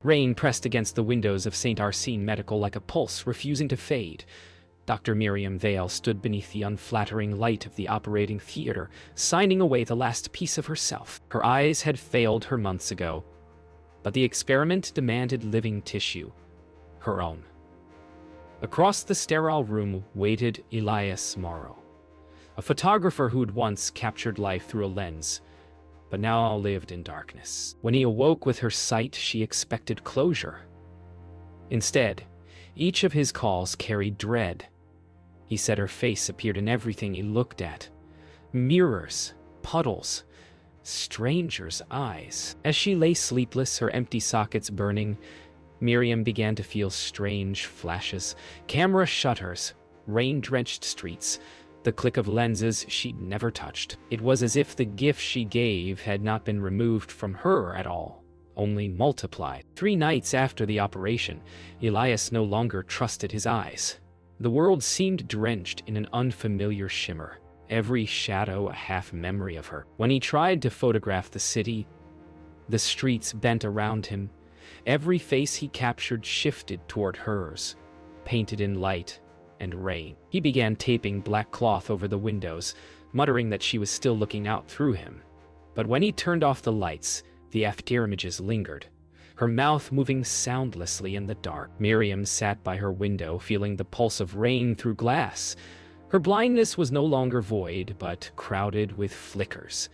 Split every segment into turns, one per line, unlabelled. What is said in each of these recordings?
Rain pressed against the windows of St. Arsene Medical like a pulse, refusing to fade. Dr. Miriam Vale stood beneath the unflattering light of the operating theater, signing away the last piece of herself. Her eyes had failed her months ago, but the experiment demanded living tissue, her own. Across the sterile room waited Elias Morrow, a photographer who'd once captured life through a lens, but now lived in darkness. When he awoke with her sight, she expected closure. Instead, each of his calls carried dread. He said her face appeared in everything he looked at. Mirrors, puddles, strangers' eyes. As she lay sleepless, her empty sockets burning, Miriam began to feel strange flashes, camera shutters, rain-drenched streets, the click of lenses she'd never touched. It was as if the gift she gave had not been removed from her at all, only multiplied. 3 nights after the operation, Elias no longer trusted his eyes. The world seemed drenched in an unfamiliar shimmer, every shadow a half-memory of her. When he tried to photograph the city, the streets bent around him. Every face he captured shifted toward hers, painted in light and rain. He began taping black cloth over the windows, muttering that she was still looking out through him. But when he turned off the lights, the after images lingered, her mouth moving soundlessly in the dark. Miriam sat by her window, feeling the pulse of rain through glass. Her blindness was no longer void, but crowded with flickers,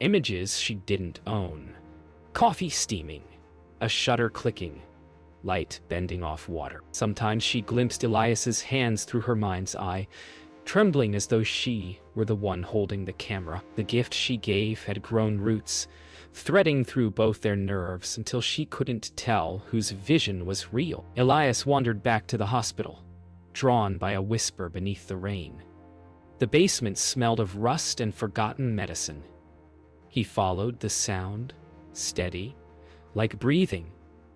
images she didn't own. Coffee steaming, a shutter clicking, light bending off water. Sometimes she glimpsed Elias's hands through her mind's eye, trembling as though she were the one holding the camera. The gift she gave had grown roots, threading through both their nerves until she couldn't tell whose vision was real. Elias wandered back to the hospital, drawn by a whisper beneath the rain. The basement smelled of rust and forgotten medicine. He followed the sound, steady, like breathing,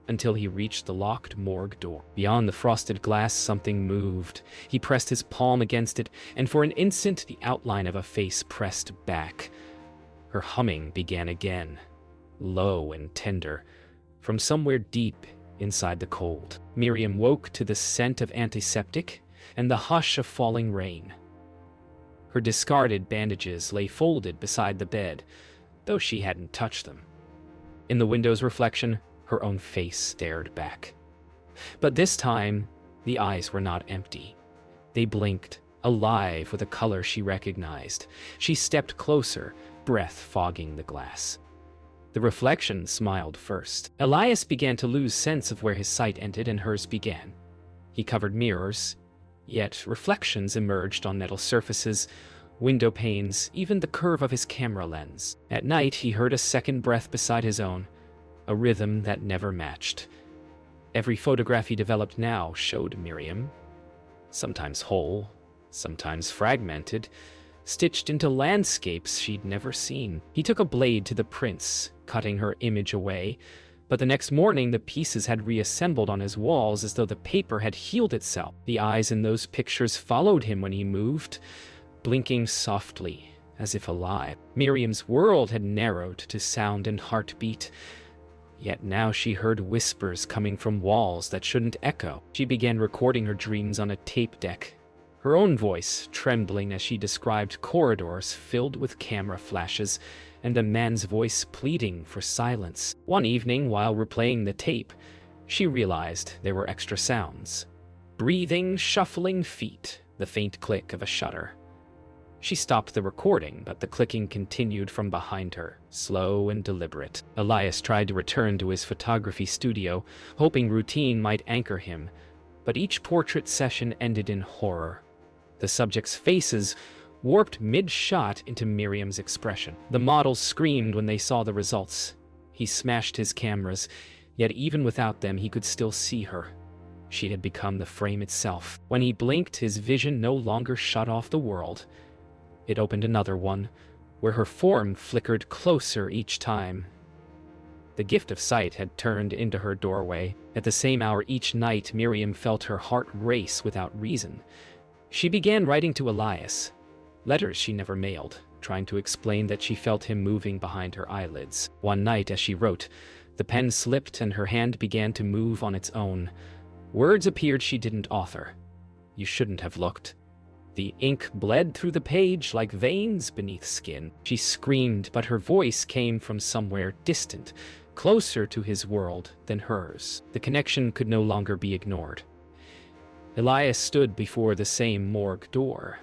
until he reached the locked morgue door. Beyond the frosted glass, something moved. He pressed his palm against it, and for an instant the outline of a face pressed back. Her humming began again, low and tender, from somewhere deep inside the cold. Miriam woke to the scent of antiseptic and the hush of falling rain. Her discarded bandages lay folded beside the bed, though she hadn't touched them. In the window's reflection, her own face stared back. But this time, the eyes were not empty. They blinked, alive with a color she recognized. She stepped closer, breath fogging the glass. The reflection smiled first. Elias began to lose sense of where his sight ended and hers began. He covered mirrors, yet reflections emerged on metal surfaces, window panes, even the curve of his camera lens. At night, he heard a second breath beside his own, a rhythm that never matched. Every photograph he developed now showed Miriam, sometimes whole, sometimes fragmented, stitched into landscapes she'd never seen. He took a blade to the prints, cutting her image away, but the next morning the pieces had reassembled on his walls as though the paper had healed itself. The eyes in those pictures followed him when he moved, blinking softly, as if alive. Miriam's world had narrowed to sound and heartbeat, yet now she heard whispers coming from walls that shouldn't echo. She began recording her dreams on a tape deck, her own voice trembling as she described corridors filled with camera flashes and a man's voice pleading for silence. One evening, while replaying the tape, she realized there were extra sounds. Breathing, shuffling feet, the faint click of a shutter. She stopped the recording, but the clicking continued from behind her, slow and deliberate. Elias tried to return to his photography studio, hoping routine might anchor him, but each portrait session ended in horror. The subjects' faces warped mid-shot into Miriam's expression. The models screamed when they saw the results. He smashed his cameras, yet even without them he could still see her. She had become the frame itself. When he blinked, his vision no longer shut off the world. It opened another one, where her form flickered closer each time. The gift of sight had turned into her doorway. At the same hour each night, Miriam felt her heart race without reason. She began writing to Elias, letters she never mailed, trying to explain that she felt him moving behind her eyelids. One night, as she wrote, The pen slipped and her hand began to move on its own. Words appeared she didn't author. You shouldn't have looked. The ink bled through the page like veins beneath skin. She screamed, but her voice came from somewhere distant, closer to his world than hers. The connection could no longer be ignored. Elias stood before the same morgue door,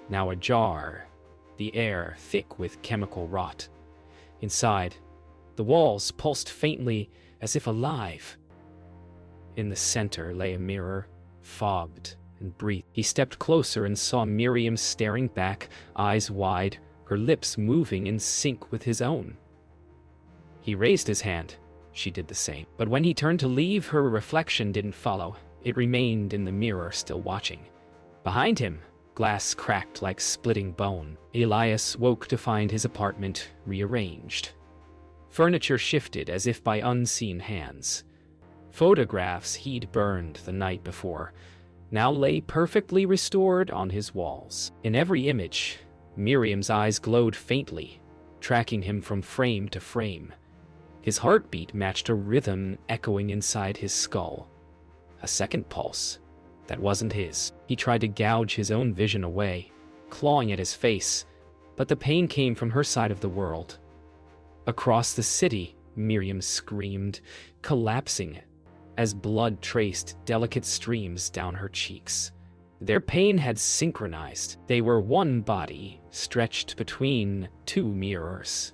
now ajar, the air thick with chemical rot. Inside, the walls pulsed faintly as if alive. In the center lay a mirror, fogged and breathed. He stepped closer and saw Miriam staring back, eyes wide, her lips moving in sync with his own. He raised his hand. She did the same. But when he turned to leave, her reflection didn't follow. It remained in the mirror, still watching. Behind him, glass cracked like splitting bone. Elias woke to find his apartment rearranged. Furniture shifted as if by unseen hands. Photographs he'd burned the night before now lay perfectly restored on his walls. In every image, Miriam's eyes glowed faintly, tracking him from frame to frame. His heartbeat matched a rhythm echoing inside his skull. A second pulse that wasn't his. He tried to gouge his own vision away, clawing at his face, but the pain came from her side of the world. Across the city, Miriam screamed, collapsing as blood traced delicate streams down her cheeks. Their pain had synchronized. They were one body, stretched between two mirrors.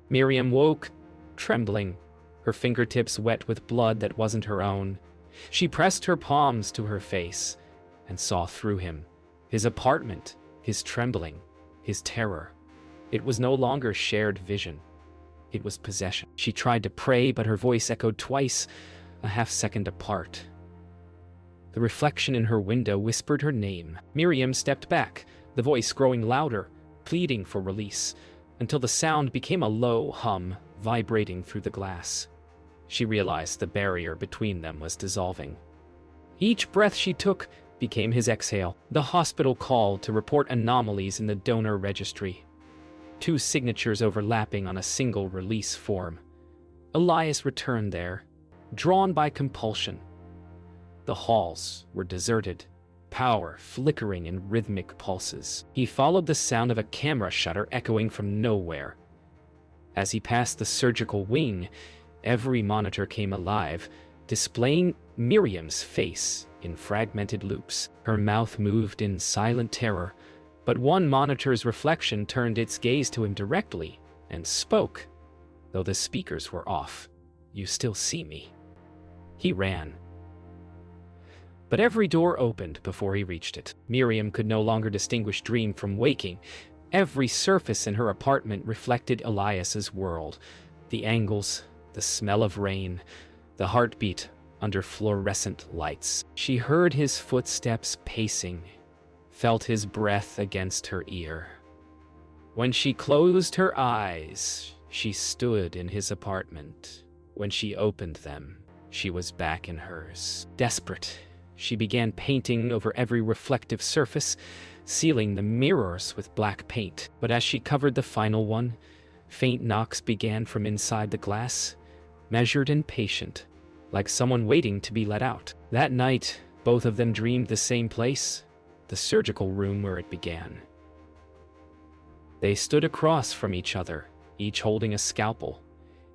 Miriam woke, trembling, her fingertips wet with blood that wasn't her own. She pressed her palms to her face and saw through him. His apartment, his trembling, his terror. It was no longer shared vision. It was possession. She tried to pray, but her voice echoed twice, a half-second apart. The reflection in her window whispered her name. Miriam stepped back, the voice growing louder, pleading for release, until the sound became a low hum, vibrating through the glass. She realized the barrier between them was dissolving. Each breath she took became his exhale. The hospital called to report anomalies in the donor registry. 2 signatures overlapping on a single release form. Elias returned there, drawn by compulsion. The halls were deserted, power flickering in rhythmic pulses. He followed the sound of a camera shutter echoing from nowhere. As he passed the surgical wing, every monitor came alive, displaying Miriam's face in fragmented loops. Her mouth moved in silent terror, but one monitor's reflection turned its gaze to him directly and spoke, though the speakers were off. "You still see me." He ran. But every door opened before he reached it. Miriam could no longer distinguish dream from waking. Every surface in her apartment reflected Elias's world. The angles, the smell of rain, the heartbeat under fluorescent lights. She heard his footsteps pacing, felt his breath against her ear. When she closed her eyes, she stood in his apartment. When she opened them, she was back in hers. Desperate, she began painting over every reflective surface, sealing the mirrors with black paint. But as she covered the final one, faint knocks began from inside the glass, measured and patient, like someone waiting to be let out. That night, both of them dreamed the same place, the surgical room where it began. They stood across from each other, each holding a scalpel,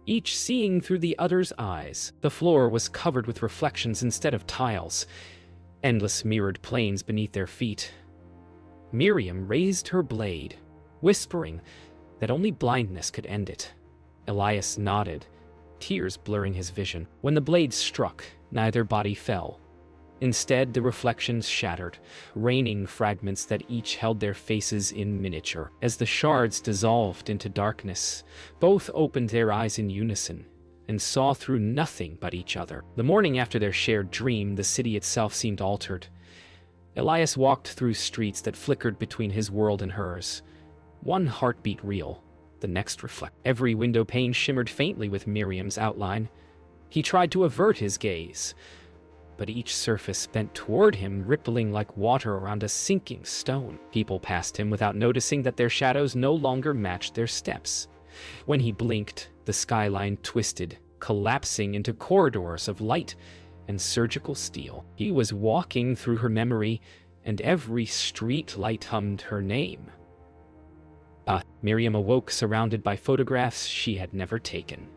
each seeing through the other's eyes. The floor was covered with reflections instead of tiles, endless mirrored planes beneath their feet. Miriam raised her blade, whispering that only blindness could end it. Elias nodded, tears blurring his vision. When the blade struck, neither body fell. Instead, the reflections shattered, raining fragments that each held their faces in miniature. As the shards dissolved into darkness, both opened their eyes in unison and saw through nothing but each other. The morning after their shared dream, the city itself seemed altered. Elias walked through streets that flickered between his world and hers. One heartbeat real, the next reflect. Every window pane shimmered faintly with Miriam's outline. He tried to avert his gaze, but each surface bent toward him, rippling like water around a sinking stone. People passed him without noticing that their shadows no longer matched their steps. When he blinked, the skyline twisted, collapsing into corridors of light and surgical steel. He was walking through her memory, and every street light hummed her name. Miriam awoke surrounded by photographs she had never taken.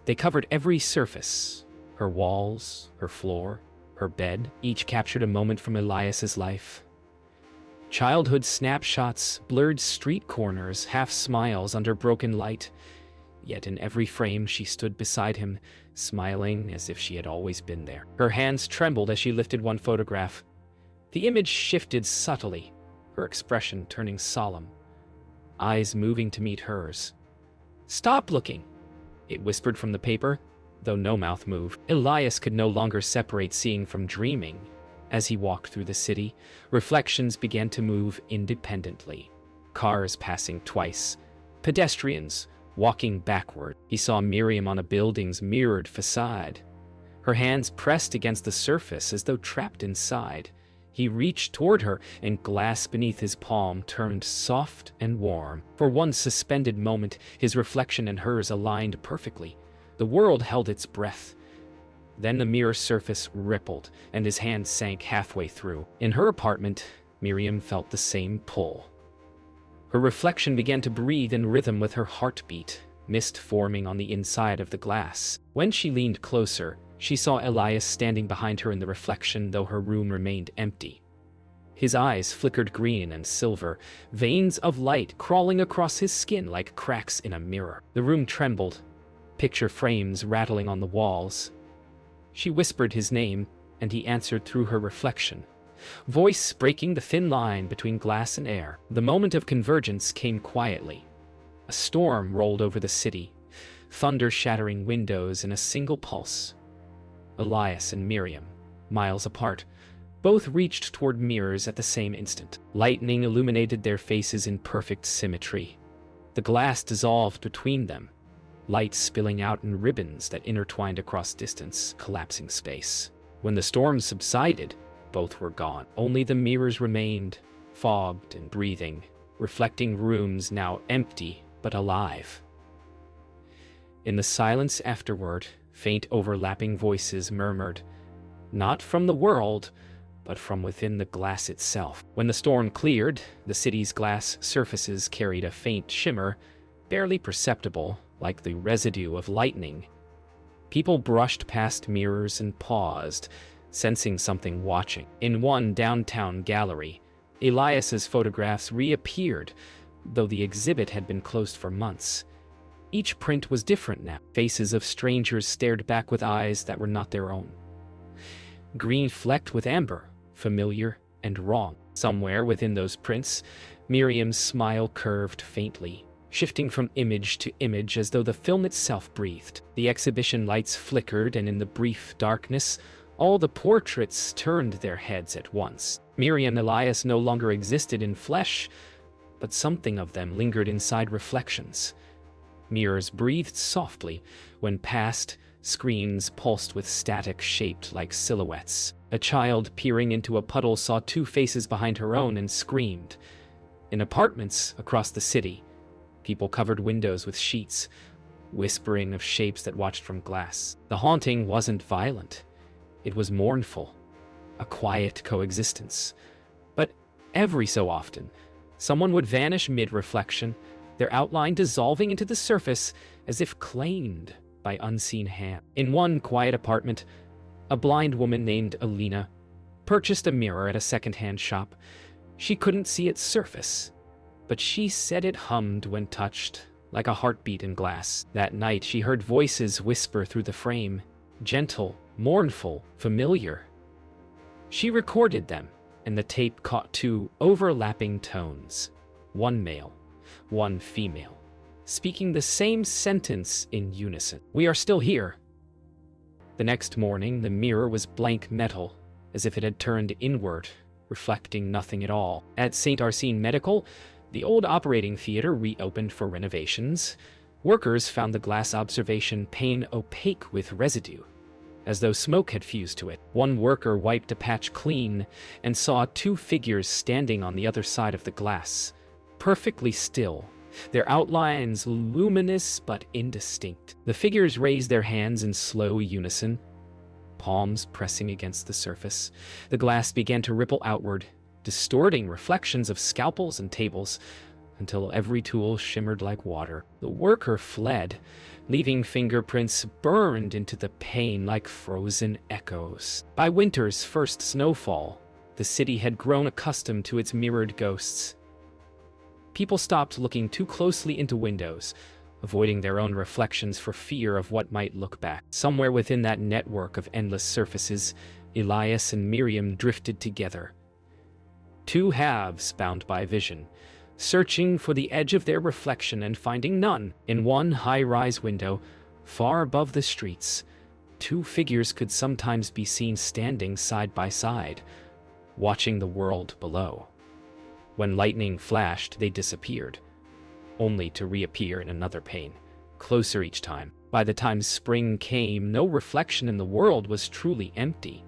They covered every surface, her walls, her floor, her bed. Each captured a moment from Elias's life. Childhood snapshots, blurred street corners, half smiles under broken light. Yet in every frame she stood beside him, smiling as if she had always been there. Her hands trembled as she lifted one photograph. The image shifted subtly, her expression turning solemn, eyes moving to meet hers. "Stop looking," it whispered from the paper, though no mouth moved. Elias could no longer separate seeing from dreaming. As he walked through the city, reflections began to move independently. Cars passing twice, pedestrians walking backward. He saw Miriam on a building's mirrored facade, her hands pressed against the surface as though trapped inside. He reached toward her, and glass beneath his palm turned soft and warm. For one suspended moment, his reflection and hers aligned perfectly. The world held its breath. Then the mirror surface rippled, and his hand sank halfway through. In her apartment, Miriam felt the same pull. Her reflection began to breathe in rhythm with her heartbeat, mist forming on the inside of the glass. When she leaned closer, she saw Elias standing behind her in the reflection, though her room remained empty. His eyes flickered green and silver, veins of light crawling across his skin like cracks in a mirror. The room trembled, picture frames rattling on the walls. She whispered his name, and he answered through her reflection, voice breaking the thin line between glass and air. The moment of convergence came quietly. A storm rolled over the city, thunder shattering windows in a single pulse. Elias and Miriam, miles apart, both reached toward mirrors at the same instant. Lightning illuminated their faces in perfect symmetry. The glass dissolved between them, light spilling out in ribbons that intertwined across distance, collapsing space. When the storm subsided, both were gone. Only the mirrors remained, fogged and breathing, reflecting rooms now empty but alive. In the silence afterward, faint overlapping voices murmured, not from the world, but from within the glass itself. When the storm cleared, the city's glass surfaces carried a faint shimmer, barely perceptible, like the residue of lightning. People brushed past mirrors and paused, sensing something watching. In one downtown gallery, Elias's photographs reappeared, though the exhibit had been closed for months. Each print was different now. Faces of strangers stared back with eyes that were not their own. Green flecked with amber, familiar and wrong. Somewhere within those prints, Miriam's smile curved faintly, shifting from image to image as though the film itself breathed. The exhibition lights flickered, and in the brief darkness, all the portraits turned their heads at once. Miriam and Elias no longer existed in flesh, but something of them lingered inside reflections. Mirrors breathed softly when passed, screens pulsed with static shaped like silhouettes. A child peering into a puddle saw two faces behind her own and screamed. In apartments across the city, people covered windows with sheets, whispering of shapes that watched from glass. The haunting wasn't violent. It was mournful, a quiet coexistence. But every so often, someone would vanish mid-reflection, their outline dissolving into the surface as if claimed by unseen hand. In one quiet apartment, a blind woman named Alina purchased a mirror at a second-hand shop. She couldn't see its surface, but she said it hummed when touched, like a heartbeat in glass. That night, she heard voices whisper through the frame, gentle, mournful, familiar. She recorded them, and the tape caught two overlapping tones, one male, one female, speaking the same sentence in unison. "We are still here." The next morning, the mirror was blank metal, as if it had turned inward, reflecting nothing at all. At St. Arsene Medical, the old operating theater reopened for renovations. Workers found the glass observation pane opaque with residue, as though smoke had fused to it. One worker wiped a patch clean and saw two figures standing on the other side of the glass, perfectly still, their outlines luminous but indistinct. The figures raised their hands in slow unison, palms pressing against the surface. The glass began to ripple outward, distorting reflections of scalpels and tables, until every tool shimmered like water. The worker fled, leaving fingerprints burned into the pane like frozen echoes. By winter's first snowfall, the city had grown accustomed to its mirrored ghosts. People stopped looking too closely into windows, avoiding their own reflections for fear of what might look back. Somewhere within that network of endless surfaces, Elias and Miriam drifted together. Two halves bound by vision, searching for the edge of their reflection and finding none. In one high-rise window, far above the streets, two figures could sometimes be seen standing side by side, watching the world below. When lightning flashed, they disappeared, only to reappear in another pane, closer each time. By the time spring came, no reflection in the world was truly empty.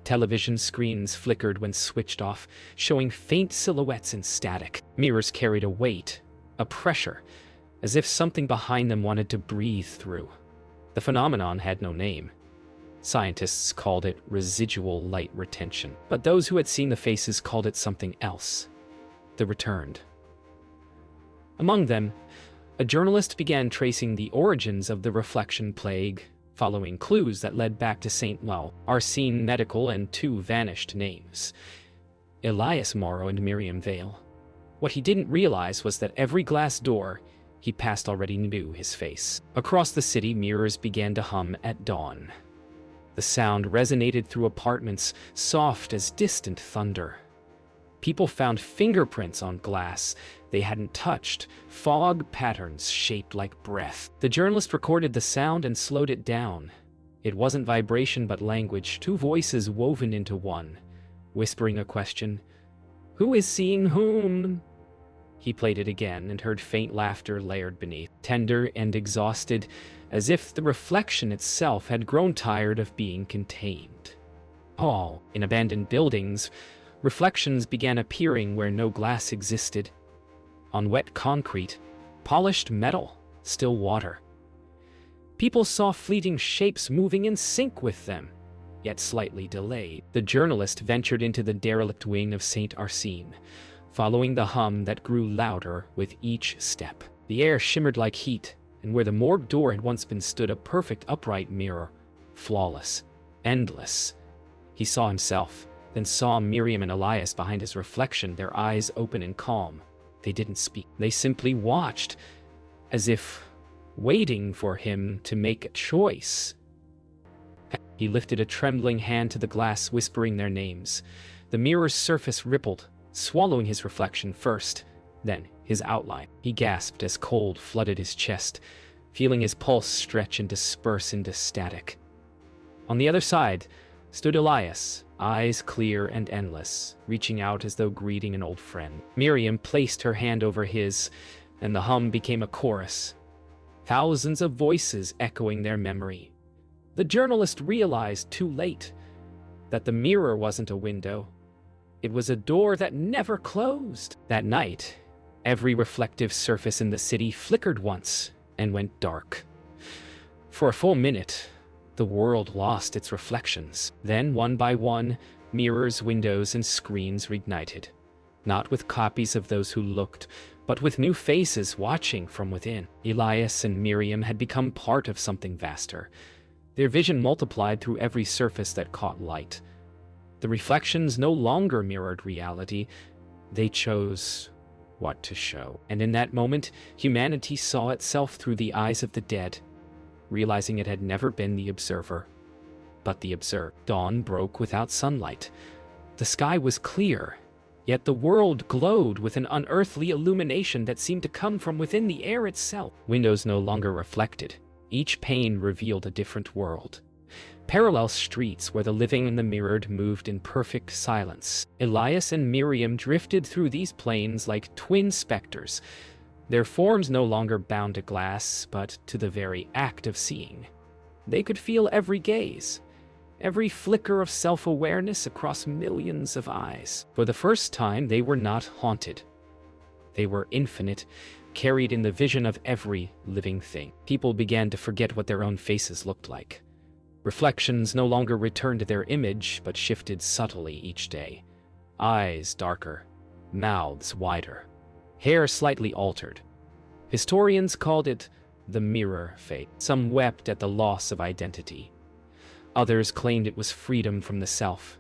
Television screens flickered when switched off, showing faint silhouettes in static. Mirrors carried a weight, a pressure, as if something behind them wanted to breathe through. The phenomenon had no name. Scientists called it residual light retention, but those who had seen the faces called it something else: the returned. Among them, a journalist began tracing the origins of the reflection plague, following clues that led back to St. Arsene Medical and two vanished names: Elias Morrow and Miriam Vale. What he didn't realize was that every glass door he passed already knew his face. Across the city, mirrors began to hum at dawn. The sound resonated through apartments, soft as distant thunder. People found fingerprints on glass they hadn't touched, fog patterns shaped like breath. The journalist recorded the sound and slowed it down. It wasn't vibration but language, two voices woven into one, whispering a question. "Who is seeing whom?" He played it again and heard faint laughter layered beneath, tender and exhausted, as if the reflection itself had grown tired of being contained. In abandoned buildings, reflections began appearing where no glass existed. On wet concrete, polished metal, still water. People saw fleeting shapes moving in sync with them, yet slightly delayed. The journalist ventured into the derelict wing of St. Arsene, following the hum that grew louder with each step. The air shimmered like heat, and where the morgue door had once been stood a perfect upright mirror, flawless, endless. He saw himself, then saw Miriam and Elias behind his reflection, their eyes open and calm. They didn't speak. They simply watched, as if waiting for him to make a choice. He lifted a trembling hand to the glass, whispering their names. The mirror's surface rippled, swallowing his reflection first, then his outline. He gasped as cold flooded his chest, feeling his pulse stretch and disperse into static. On the other side stood Elias, eyes clear and endless, reaching out as though greeting an old friend. Miriam placed her hand over his, and the hum became a chorus, thousands of voices echoing their memory. The journalist realized too late that the mirror wasn't a window. It was a door that never closed. That night, every reflective surface in the city flickered once and went dark. For a full minute, the world lost its reflections. Then, one by one, mirrors, windows, and screens reignited, not with copies of those who looked, but with new faces watching from within. Elias and Miriam had become part of something vaster. Their vision multiplied through every surface that caught light. The reflections no longer mirrored reality. They chose what to show. And in that moment, humanity saw itself through the eyes of the dead, realizing it had never been the observer, but the observed. Dawn broke without sunlight. The sky was clear, yet the world glowed with an unearthly illumination that seemed to come from within the air itself. Windows no longer reflected. Each pane revealed a different world. Parallel streets where the living and the mirrored moved in perfect silence. Elias and Miriam drifted through these planes like twin specters, their forms no longer bound to glass, but to the very act of seeing. They could feel every gaze, every flicker of self-awareness across millions of eyes. For the first time, they were not haunted. They were infinite, carried in the vision of every living thing. People began to forget what their own faces looked like. Reflections no longer returned their image, but shifted subtly each day. Eyes darker, mouths wider, hair slightly altered. Historians called it the mirror fate. Some wept at the loss of identity. Others claimed it was freedom from the self.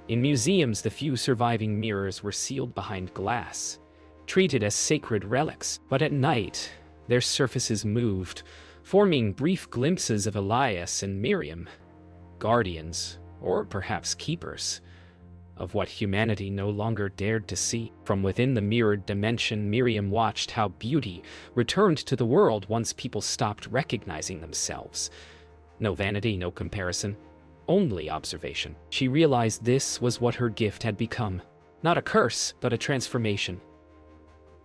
In museums, the few surviving mirrors were sealed behind glass, treated as sacred relics, but at night, their surfaces moved, forming brief glimpses of Elias and Miriam, guardians, or perhaps keepers, of what humanity no longer dared to see. From within the mirrored dimension, Miriam watched how beauty returned to the world once people stopped recognizing themselves. No vanity, no comparison, only observation. She realized this was what her gift had become, not a curse, but a transformation.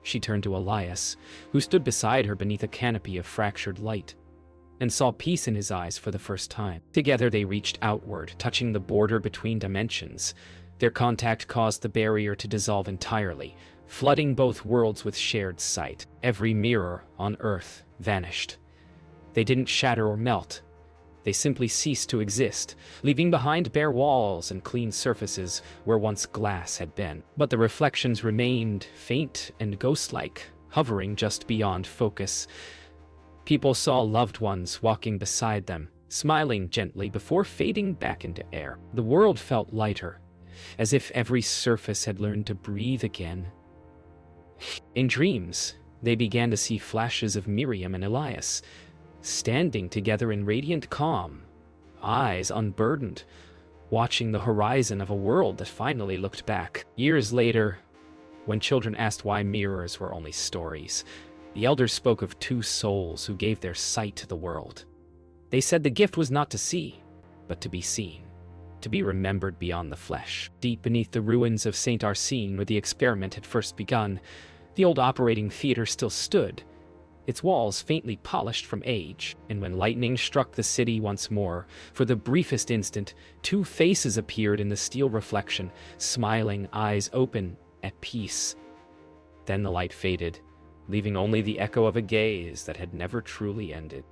She turned to Elias, who stood beside her beneath a canopy of fractured light, and saw peace in his eyes for the first time. Together they reached outward, touching the border between dimensions. Their contact caused the barrier to dissolve entirely, flooding both worlds with shared sight. Every mirror on Earth vanished. They didn't shatter or melt. They simply ceased to exist, leaving behind bare walls and clean surfaces where once glass had been. But the reflections remained faint and ghost-like, hovering just beyond focus. People saw loved ones walking beside them, smiling gently before fading back into air. The world felt lighter, as if every surface had learned to breathe again. In dreams, they began to see flashes of Miriam and Elias, standing together in radiant calm, eyes unburdened, watching the horizon of a world that finally looked back. Years later, when children asked why mirrors were only stories, the elders spoke of two souls who gave their sight to the world. They said the gift was not to see, but to be seen, to be remembered beyond the flesh. Deep beneath the ruins of St. Arsene, where the experiment had first begun, the old operating theater still stood, its walls faintly polished from age. And when lightning struck the city once more, for the briefest instant, two faces appeared in the steel reflection, smiling, eyes open, at peace. Then the light faded, leaving only the echo of a gaze that had never truly ended.